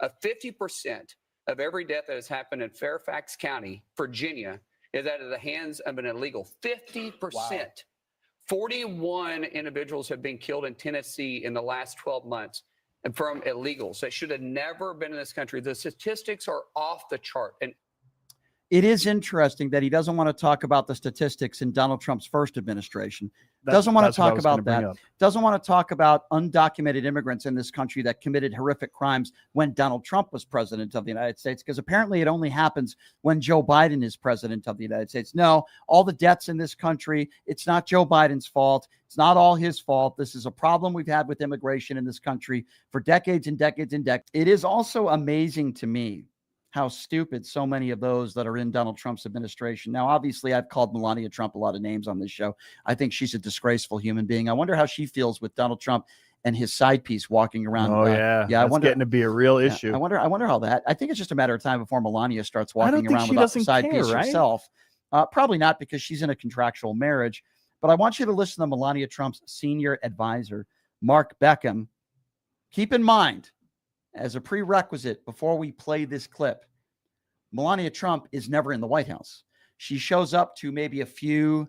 50% of every death that has happened in Fairfax County, Virginia, is out of the hands of an illegal. 50%. Wow. 41 individuals have been killed in Tennessee in the last 12 months and from illegals. They should have never been in this country. The statistics are off the chart. And it is interesting that he doesn't want to talk about the statistics in Donald Trump's first administration. Doesn't want to talk about that. Doesn't want to talk about undocumented immigrants in this country that committed horrific crimes when Donald Trump was president of the United States, because apparently it only happens when Joe Biden is president of the United States. No, all the deaths in this country, it's not Joe Biden's fault. It's not all his fault. This is a problem we've had with immigration in this country for decades and decades and decades. It is also amazing to me how stupid so many of those that are in Donald Trump's administration. Now, obviously, I've called Melania Trump a lot of names on this show. I think she's a disgraceful human being. I wonder how she feels with Donald Trump and his side piece walking around. Oh, yeah. I wonder, getting to be a real issue. I wonder how that. I think it's just a matter of time before Melania starts walking around without the side piece herself. Probably not, because she's in a contractual marriage. But I want you to listen to Melania Trump's senior advisor, Mark Beckham. Keep in mind, as a prerequisite before we play this clip, Melania Trump is never in the White House. She shows up to maybe a few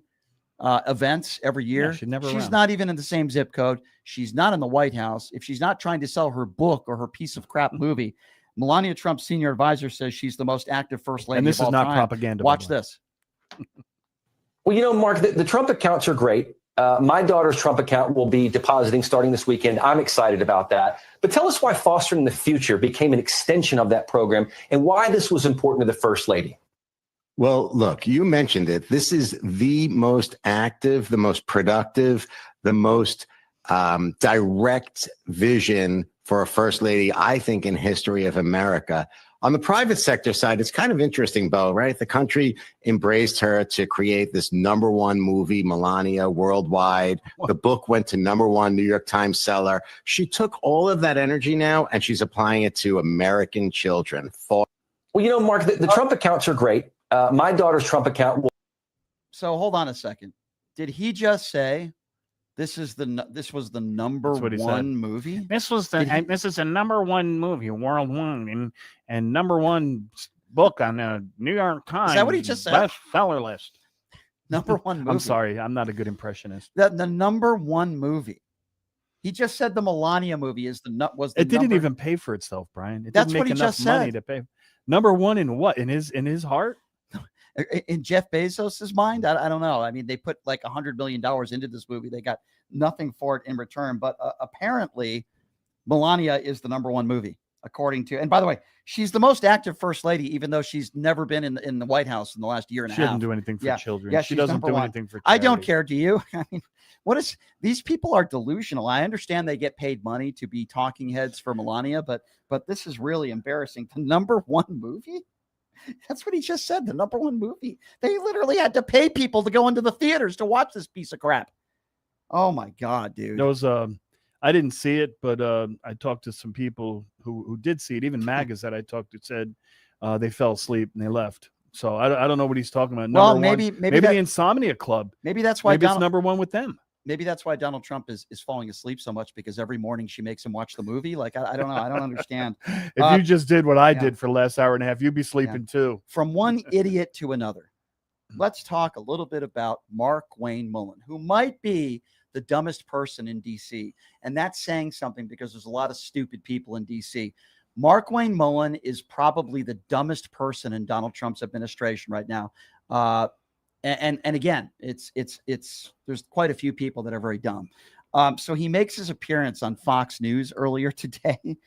events every year. Yeah, she's not even in the same zip code. She's not in the White House. If she's not trying to sell her book or her piece of crap movie, Melania Trump's senior advisor says she's the most active first lady. And this of all is not time. propaganda. Watch this. Well, you know, Mark, the Trump accounts are great. My daughter's Trump account will be depositing starting this weekend. I'm excited about that. But tell us why Fostering the Future became an extension of that program and why this was important to the First Lady. Well, look, you mentioned it. This is the most active, the most productive, the most direct vision for a First Lady, I think, in history of America. On the private sector side, it's kind of interesting, Bo, right? The country embraced her to create this #1 movie, Melania, worldwide. The book went to #1 New York Times seller. She took all of that energy now and she's applying it to American children. Well, you know, Mark, the Trump accounts are great. My daughter's Trump account will. So hold on a second. Did he just say this was the #1 movie? This is the #1 movie worldwide and #1 book on the New York Times. Is that what he just said? Bestseller list. #1 movie. I'm sorry, I'm not a good impressionist. The #1 movie. He just said the Melania movie is It didn't even pay for itself, Brian. It That's didn't what make he enough just money said. to pay. #1 in what? In his heart? In Jeff Bezos's mind, I don't know. I mean, they put like $100 million into this movie. They got nothing for it in return. But apparently, Melania is the #1 movie, according to. And by the way, she's the most active First Lady, even though she's never been in the White House in the last year and a half. She doesn't do anything for children. Yeah, she doesn't do anything for charity. I don't care. Do you? I mean, these people are delusional. I understand they get paid money to be talking heads for Melania, but this is really embarrassing. The #1 movie. That's what he just said. The #1 movie. They literally had to pay people to go into the theaters to watch this piece of crap. Oh my God, dude. There was I didn't see it, but I talked to some people who did see it. Even MAGAs that I talked to said they fell asleep and they left. So I don't know what he's talking about. Well, maybe the Insomnia Club. Maybe that's why it's #1 with them. Maybe that's why Donald Trump is falling asleep so much, because every morning she makes him watch the movie. Like, I don't know. I don't understand. If you just did what I did for the last hour and a half, you'd be sleeping too. From one idiot to another. Let's talk a little bit about Mark Wayne Mullen, who might be the dumbest person in D.C. And that's saying something, because there's a lot of stupid people in D.C. Mark Wayne Mullen is probably the dumbest person in Donald Trump's administration right now. And again, it's there's quite a few people that are very dumb. So he makes his appearance on Fox News earlier today,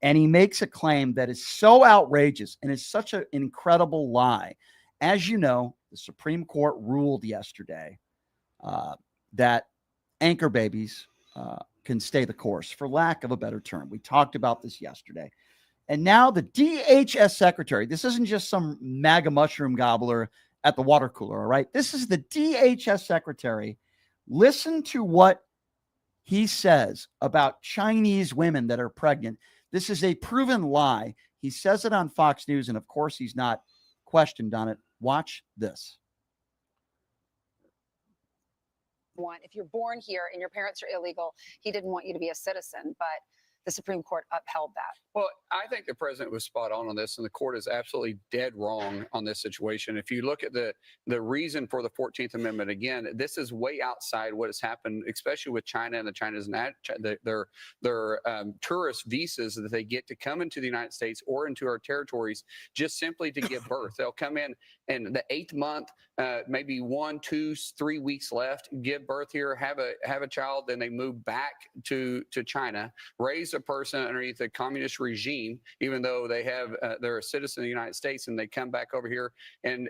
and he makes a claim that is so outrageous and is such an incredible lie. As you know, the Supreme Court ruled yesterday that anchor babies can stay the course, for lack of a better term. We talked about this yesterday. And now the DHS secretary, this isn't just some MAGA mushroom gobbler at the water cooler, all right? This is the DHS secretary. Listen to what he says about Chinese women that are pregnant. This is a proven lie. He says it on Fox News, and of course he's not questioned on it. Watch this. If you're born here and your parents are illegal, he didn't want you to be a citizen. But the Supreme Court upheld that. Well, I think the president was spot on this, and the court is absolutely dead wrong on this situation. If you look at the reason for the 14th Amendment, again, this is way outside what has happened, especially with China and their tourist visas that they get to come into the United States or into our territories just simply to give birth. They'll come in the 8th month, maybe 1, 2, 3 weeks left, give birth here, have a child, then they move back to China, raise a person underneath the communist regime, even though they're a citizen of the United States, and they come back over here. And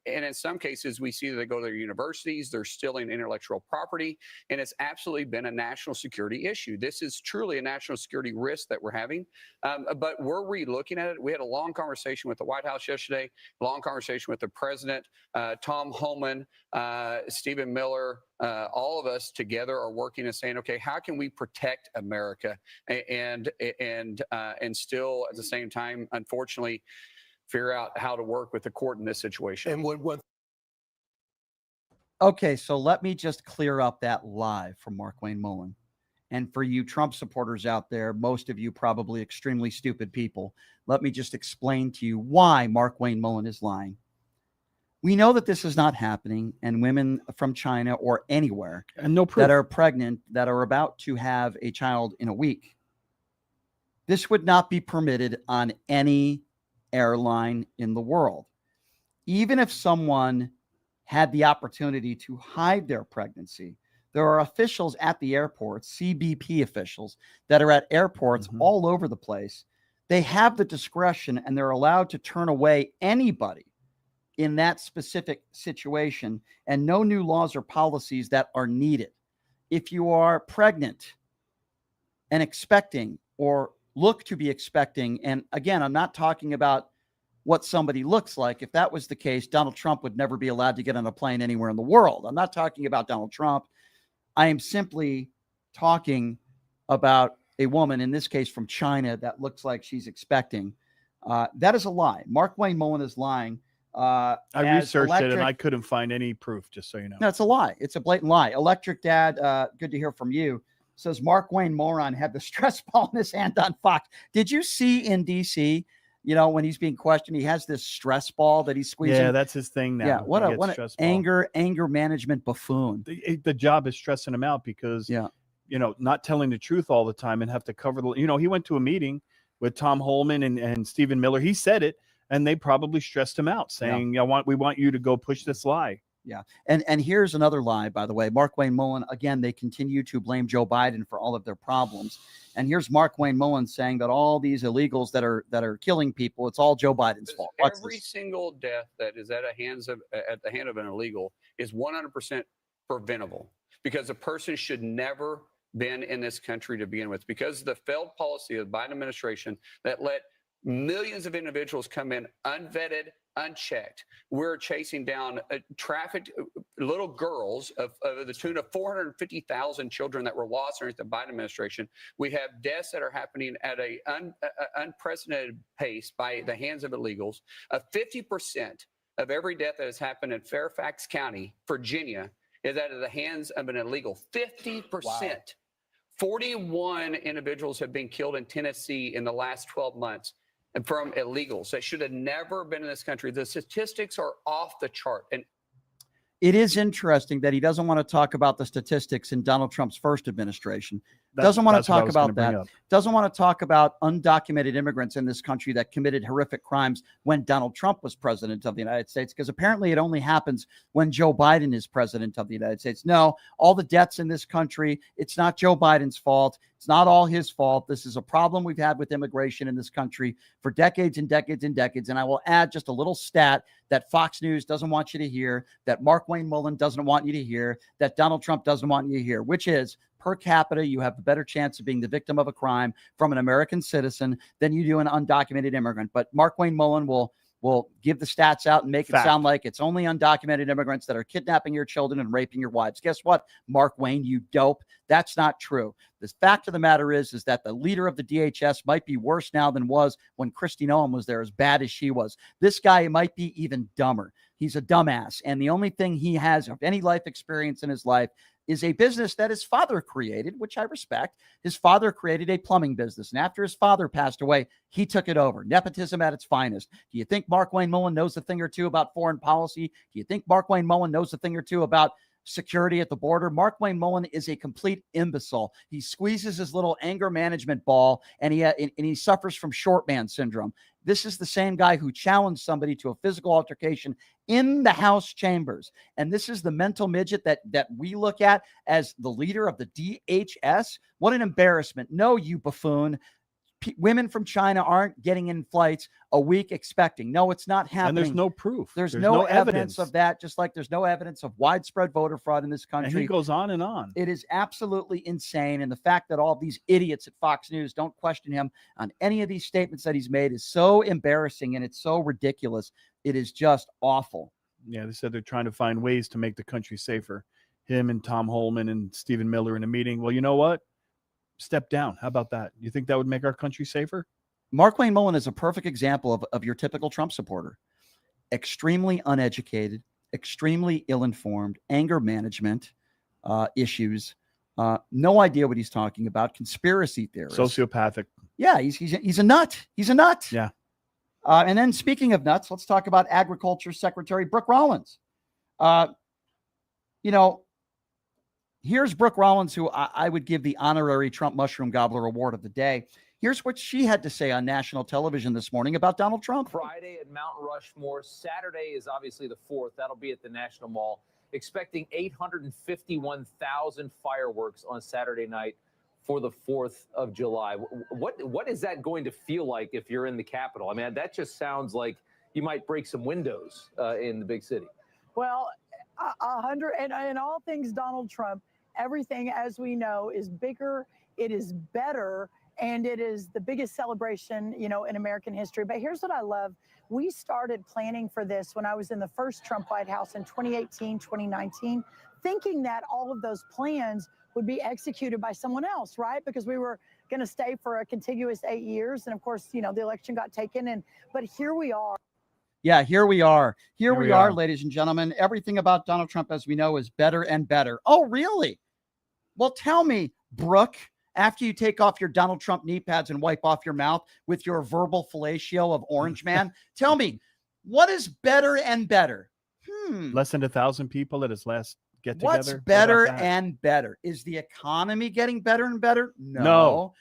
in some cases, we see that they go to their universities, they're stealing intellectual property, and it's absolutely been a national security issue. This is truly a national security risk that we're having. But we're re-looking at it. We had a long conversation with the White House yesterday, long conversation with the president, Tom Homan, Stephen Miller, all of us together are working and saying, okay, how can we protect America and still at the same time, unfortunately, figure out how to work with the court in this situation? And when Okay, so let me just clear up that lie from Markwayne Mullin. And for you Trump supporters out there, most of you probably extremely stupid people, let me just explain to you why Markwayne Mullin is lying. We know that this is not happening, and women from China or anywhere And no proof. that are pregnant, that are about to have a child in a week, this would not be permitted on any airline in the world. Even if someone had the opportunity to hide their pregnancy, there are officials at the airports, CBP officials, that are at airports all over the place. They have the discretion, and they're allowed to turn away anybody in that specific situation, and no new laws or policies that are needed. If you are pregnant and expecting or look to be expecting, and again, I'm not talking about what somebody looks like. If that was the case, Donald Trump would never be allowed to get on a plane anywhere in the world. I'm not talking about Donald Trump. I am simply talking about a woman, in this case from China, that looks like she's expecting. That is a lie. Markwayne Mullin is lying. I researched it and I couldn't find any proof, just so you know. No, it's a lie. It's a blatant lie. Electric Dad, good to hear from you, says Markwayne Moron had the stress ball in his hand on Fox. Did you see in DC, when he's being questioned, he has this stress ball that he's squeezing? Yeah, that's his thing now. Yeah, what He gets an stress ball. anger management buffoon. The job is stressing him out because, not telling the truth all the time and have to cover the, he went to a meeting with Tom Holman and Stephen Miller. He said it, and they probably stressed him out, saying, we want you to go push this lie. Yeah. And here's another lie, by the way. Markwayne Mullin, again, they continue to blame Joe Biden for all of their problems. And here's Markwayne Mullin saying that all these illegals that are killing people, it's all Joe Biden's fault. Every single death that is at the hand of an illegal is 100% preventable, because a person should never been in this country to begin with, because the failed policy of the Biden administration that let millions of individuals come in unvetted, unchecked. We're chasing down trafficked little girls of the tune of 450,000 children that were lost underneath the Biden administration. We have deaths that are happening at an unprecedented pace by the hands of illegals. 50% of every death that has happened in Fairfax County, Virginia, is out of the hands of an illegal. 50%. Wow. 41 individuals have been killed in Tennessee in the last 12 months. And from illegals that should have never been in this country. The statistics are off the chart. And it is interesting that he doesn't want to talk about the statistics in Donald Trump's first administration. Doesn't want to talk about that. Doesn't want to talk about undocumented immigrants in this country that committed horrific crimes when Donald Trump was president of the United States, because apparently it only happens when Joe Biden is president of the United States. No, all the deaths in this country, it's not Joe Biden's fault. It's not all his fault. This is a problem we've had with immigration in this country for decades and decades and decades. And I will add just a little stat that Fox News doesn't want you to hear, that Markwayne Mullin doesn't want you to hear, that Donald Trump doesn't want you to hear, which is, per capita, you have a better chance of being the victim of a crime from an American citizen than you do an undocumented immigrant. But Markwayne Mullin will give the stats out and make it sound like it's only undocumented immigrants that are kidnapping your children and raping your wives. Guess what, Markwayne, you dope? That's not true. The fact of the matter is that the leader of the DHS might be worse now than was when Kristi Noem was there, as bad as she was. This guy might be even dumber. He's a dumbass. And the only thing he has of any life experience in his life is a business that his father created, which I respect. His father created a plumbing business, and after his father passed away, he took it over. Nepotism at its finest. Do you think Mark Wayne Mullen knows a thing or two about foreign policy? Do you think Mark Wayne Mullen knows a thing or two about security at the border? Mark Wayne Mullen is a complete imbecile. He squeezes his little anger management ball, and he suffers from short man syndrome. This is the same guy who challenged somebody to a physical altercation in the House chambers. And this is the mental midget that we look at as the leader of the DHS. What an embarrassment. No, you buffoon. Women from China aren't getting in flights a week expecting. No, it's not happening. And there's no proof. There's no evidence of that, just like there's no evidence of widespread voter fraud in this country. And he goes on and on. It is absolutely insane. And the fact that all these idiots at Fox News don't question him on any of these statements that he's made is so embarrassing, and it's so ridiculous. It is just awful. Yeah, they said they're trying to find ways to make the country safer. Him and Tom Holman and Stephen Miller in a meeting. Well, you know what? Step down. How about that? You think that would make our country safer? Mark Wayne Mullen is a perfect example of your typical Trump supporter. Extremely uneducated, extremely ill-informed, anger management issues, no idea what he's talking about, conspiracy theorist. Sociopathic. Yeah, he's a nut. He's a nut. Yeah. And then speaking of nuts, let's talk about Agriculture Secretary Brooke Rollins. Here's Brooke Rollins, who I would give the honorary Trump Mushroom Gobbler Award of the day. Here's what she had to say on national television this morning about Donald Trump. Friday at Mount Rushmore. Saturday is obviously the 4th. That'll be at the National Mall. Expecting 851,000 fireworks on Saturday night for the 4th of July. What is that going to feel like if you're in the Capitol? I mean, that just sounds like you might break some windows in the big city. Well, 100 and all things Donald Trump. Everything, as we know, is bigger, it is better, and it is the biggest celebration, in American history. But here's what I love. We started planning for this when I was in the first Trump White House in 2018, 2019, thinking that all of those plans would be executed by someone else, right? Because we were going to stay for a contiguous 8 years. And of course, the election got taken. But here we are. Yeah, here we are. Here we are, ladies and gentlemen. Everything about Donald Trump, as we know, is better and better. Oh, really? Well, tell me, Brooke, after you take off your Donald Trump knee pads and wipe off your mouth with your verbal fellatio of Orange Man, tell me, what is better and better? Less than 1,000 people at his last get together. What's better and better? Is the economy getting better and better? No,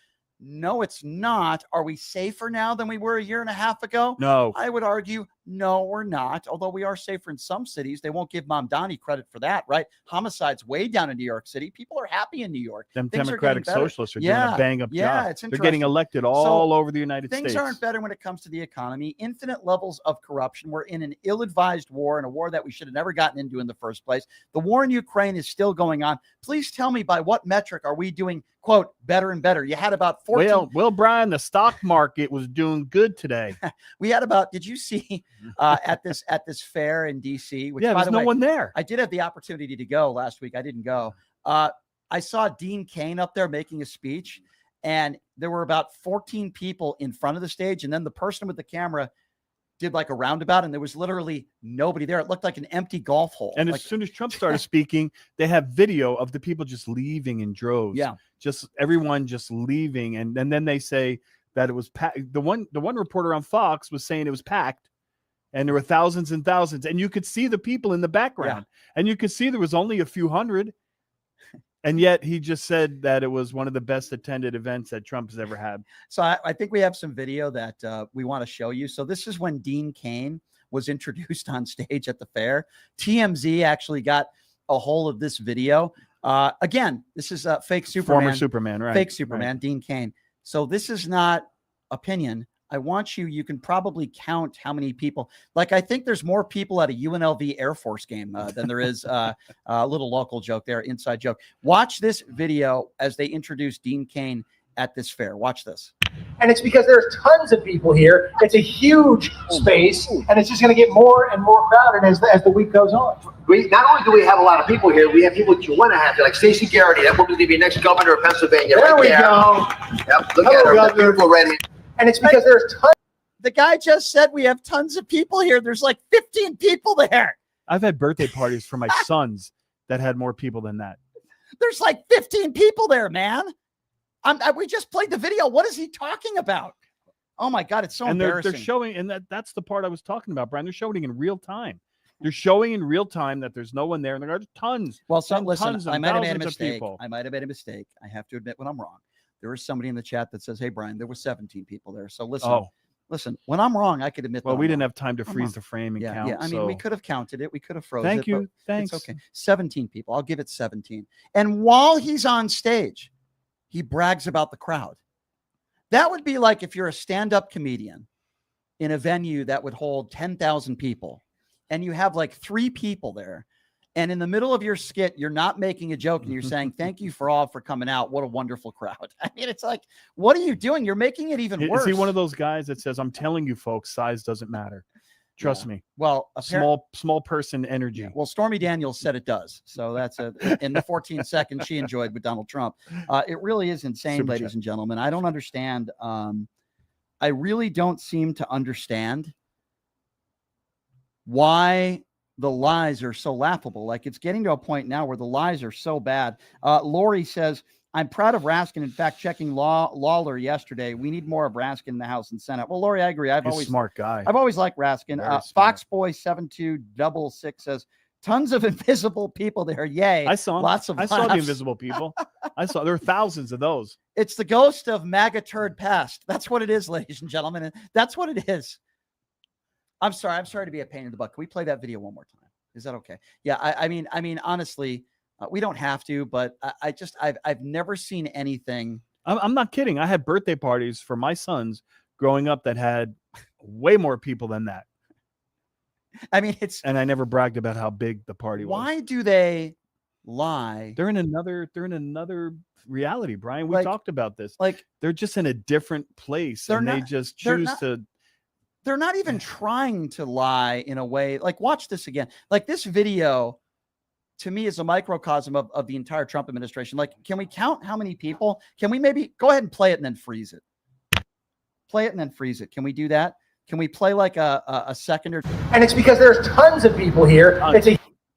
it's not. Are we safer now than we were a year and a half ago? No. I would argue, no, we're not. Although we are safer in some cities. They won't give Mamdani credit for that, right? Homicides way down in New York City. People are happy in New York. Them Democratic socialists are doing a bang-up job. It's interesting. They're getting elected all over the United States. Things aren't better when it comes to the economy. Infinite levels of corruption. We're in an ill-advised war, and a war that we should have never gotten into in the first place. The war in Ukraine is still going on. Please tell me, by what metric are we doing, quote, better and better? You had about 14. Well, Brian, the stock market was doing good today. We had about, did you see at this fair in DC? Which, yeah, by there's the way, no one there. I did have the opportunity to go last week. I didn't go. I saw Dean Cain up there making a speech, and there were about 14 people in front of the stage. And then the person with the camera did like a roundabout, and there was literally nobody there. It looked like an empty golf hole. And as soon as Trump started speaking, they have video of the people just leaving in droves. Yeah. Just everyone just leaving. And then they say that it was packed. The one reporter on Fox was saying it was packed, and there were thousands and thousands, and you could see the people in the background, and you could see there was only a few hundred. And yet he just said that it was one of the best attended events that Trump has ever had. So I think we have some video that we want to show you. So this is when Dean Cain was introduced on stage at the fair. TMZ actually got a hold of this video. Again, this is fake Superman. Former Superman, right? Fake Superman, right. Dean Cain. So this is not opinion. I want you can probably count how many people. Like, I think there's more people at a UNLV Air Force game than there is a little local joke there, inside joke. Watch this video as they introduce Dean Cain at this fair. Watch this. And it's because there's tons of people here. It's a huge space, and it's just going to get more and more crowded as the week goes on. Not only do we have a lot of people here, we have people that you want to have here, like Stacey Garrity. That woman's going to be next governor of Pennsylvania. There we go. Yep, look at her. The people are ready. And it's because there's tons. The guy just said we have tons of people here. There's like 15 people there. I've had birthday parties for my sons that had more people than that. There's like 15 people there, man. We just played the video. What is he talking about? Oh my God, it's so and embarrassing. they're showing, and that's the part I was talking about, Brian. They're showing in real time. They're showing in real time that there's no one there, and there are tons. Well, so and listen, tons I and might have made a thousands of mistake. people. I might have made a mistake. I have to admit when I'm wrong. There was somebody in the chat that says, "Hey, Brian, there were 17 people there." So listen, when I'm wrong, I could admit. Well, that we I'm didn't wrong. have time to I'm freeze wrong. the frame and Yeah, count. yeah. I mean, we so- could have counted it. We could have frozen Thank it. you. But Thanks. it's okay. 17 people. I'll give it 17. And while he's on stage, he brags about the crowd. That would be like if you're a stand-up comedian in a venue that would hold 10,000 people, and you have like 3 people there. And in the middle of your skit, you're not making a joke and you're saying, "Thank you for all for coming out. What a wonderful crowd." I mean, it's like, what are you doing? You're making it even worse. Is he one of those guys that says, "I'm telling you, folks, size doesn't matter. Trust me." Well, Small person energy. well, Stormy Daniels said it does. So that's in the 14 seconds she enjoyed with Donald Trump. It really is insane, Super ladies chat. and gentlemen. I don't understand. I really don't seem to understand why the lies are so laughable. Like, it's getting to a point now where the lies are so bad. Lori says, "I'm proud of Raskin. In fact, checking Lawler yesterday. We need more of Raskin in the House and Senate." Well, Lori, I agree. He's a smart guy. I've always liked Raskin. Very smart. Foxboy7266 says, "Tons of invisible people there. Yay." I saw him. Lots of I saw the laughs. invisible people. There were thousands of those. It's the ghost of MAGA turd past. That's what it is, ladies and gentlemen. And that's what it is. I'm sorry to be a pain in the butt. Can we play that video one more time? Is that okay? Yeah. I mean, honestly, we don't have to, but I've never seen anything. I'm not kidding. I had birthday parties for my sons growing up that had way more people than that. I mean, and I never bragged about how big the party was. Why do they lie? They're in another reality, Brian. We talked about this. Like, they're just in a different place, and they just choose to. They're not even trying to lie in a way. Like, watch this again. Like, this video to me is a microcosm of the entire Trump administration. Like, can we count how many people? Can we maybe go ahead and play it and then freeze it? Play it and then freeze it. Can we do that? Can we play like a second or? And it's because there's tons of people here.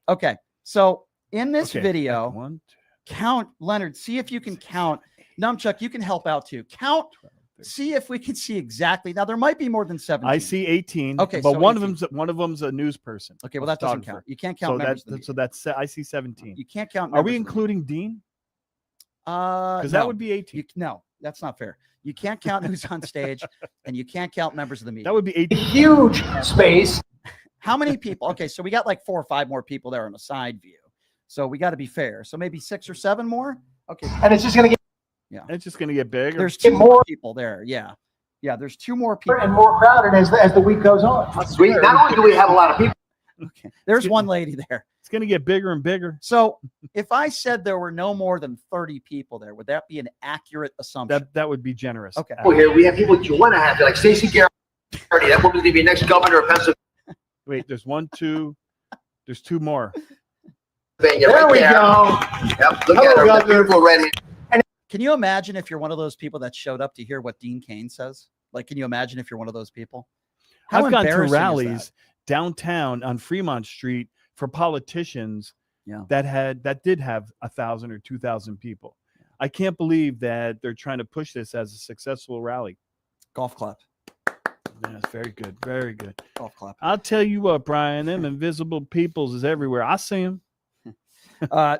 Okay. So in this video, count, Leonard, see if you can count. Numchuck, you can help out too. Count. See if we can see exactly. Now there might be more than 17. I see 18. Okay, but so one 18. of them's a news person. Okay, well that doesn't count. You can't count members of the media. So that's I see 17. You can't count. Are we members of the including Dean? Because that would be 18. No, that's not fair. You can't count who's on stage, and you can't count members of the media. That would be 18. Huge space. How many people? Okay, so we got like 4 or 5 more people there on a side view. So we got to be fair. So maybe 6 or 7 more. Okay, and it's just going to get. Yeah, it's just going to get bigger. There's 2 more people there. Yeah, there's 2 more people and more crowded as the week goes on. We, not only do we have a lot of people. Okay, there's one lady there. It's going to get bigger and bigger. So if I said there were no more than 30 people there, would that be an accurate assumption? That would be generous. Okay. Here we have people that you want to have, like Stacey Garrity. That woman's going to be next governor of Pennsylvania. Wait, there's 1, 2. There's 2 more. There we go. Yep, look at her. That beautiful red. Can you imagine if you're one of those people that showed up to hear what Dean Cain says? Like, can you imagine if you're one of those people? How I've gone to embarrassing is rallies downtown on Fremont Street for politicians that did have 1,000 or 2,000 people. I can't believe that they're trying to push this as a successful rally. Golf clap. Yes, very good. Very good. Golf clap. I'll tell you what, Brian, them invisible peoples is everywhere. I see them.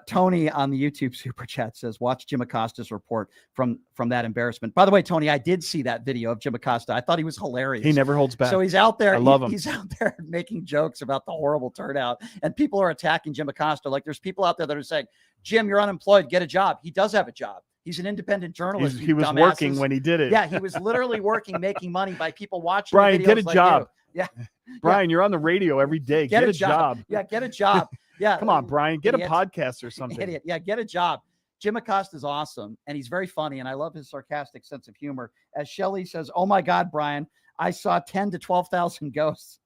Tony on the YouTube super chat says, "Watch Jim Acosta's report from that embarrassment." By the way, Tony, I did see that video of Jim Acosta. I thought he was hilarious. He never holds back. So he's out there. I love him. He's out there making jokes about the horrible turnout, and people are attacking Jim Acosta. Like, there's people out there that are saying, "Jim, you're unemployed. Get a job." He does have a job. He's an independent journalist. He was working when he did it. Yeah, he was literally working, making money by people watching. Brian, videos get a like job. You. Yeah, Brian, you're on the radio every day. Get a job. Yeah, get a job. Yeah, come on, Brian, get idiot. a podcast or something. Idiot. Yeah, get a job. Jim Acosta is awesome, and he's very funny, and I love his sarcastic sense of humor. As Shelley says, "Oh my God, Brian, I saw 10 to 12,000 ghosts."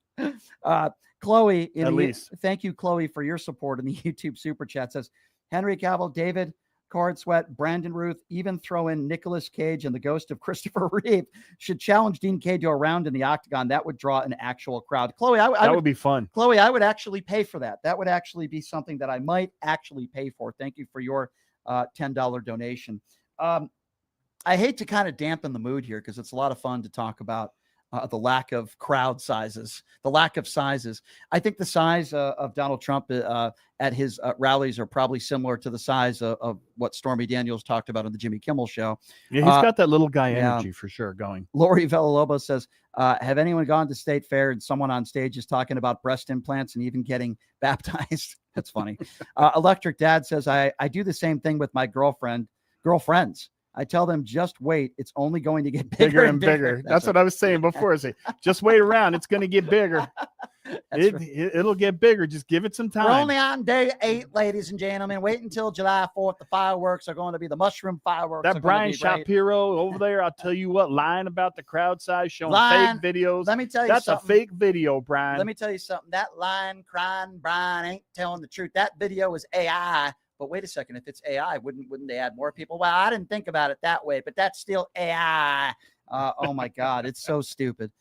Chloe, at least. Thank you, Chloe, for your support in the YouTube super chat. Says Henry Cavill, David, Card Sweat, Brandon Ruth, even throw in Nicolas Cage and the ghost of Christopher Reeve. Should challenge Dean Cage to a round in the octagon. That would draw an actual crowd. Chloe, that would be fun. Chloe, I would actually pay for that. That would actually be something that I might actually pay for. Thank you for your $10 donation. I hate to kind of dampen the mood here because it's a lot of fun to talk about the lack of crowd sizes, the lack of sizes. I think the size of Donald Trump at his rallies are probably similar to the size of what Stormy Daniels talked about on the Jimmy Kimmel show. Yeah, he's got that little guy yeah. energy for sure going. Lori Villalobos says, have anyone gone to State Fair and someone on stage is talking about breast implants and even getting baptized? That's funny. Electric Dad says, I do the same thing with my girlfriends. I tell them, just wait. It's only going to get bigger and bigger. That's what I was saying before. I say, just wait around. It's going to get bigger. It'll get bigger. Just give it some time. We're only on day 8, ladies and gentlemen. Wait until July 4th. The fireworks are going to be the mushroom fireworks. That Brian Shapiro over there, I'll tell you what, lying about the crowd size, showing fake videos. Let me tell you that's something. a fake video, Brian. Let me tell you something. That lying, crying Brian ain't telling the truth. That video is AI. But wait a second, if it's AI, wouldn't they add more people? Well, I didn't think about it that way, but that's still AI. Oh my God, it's so stupid.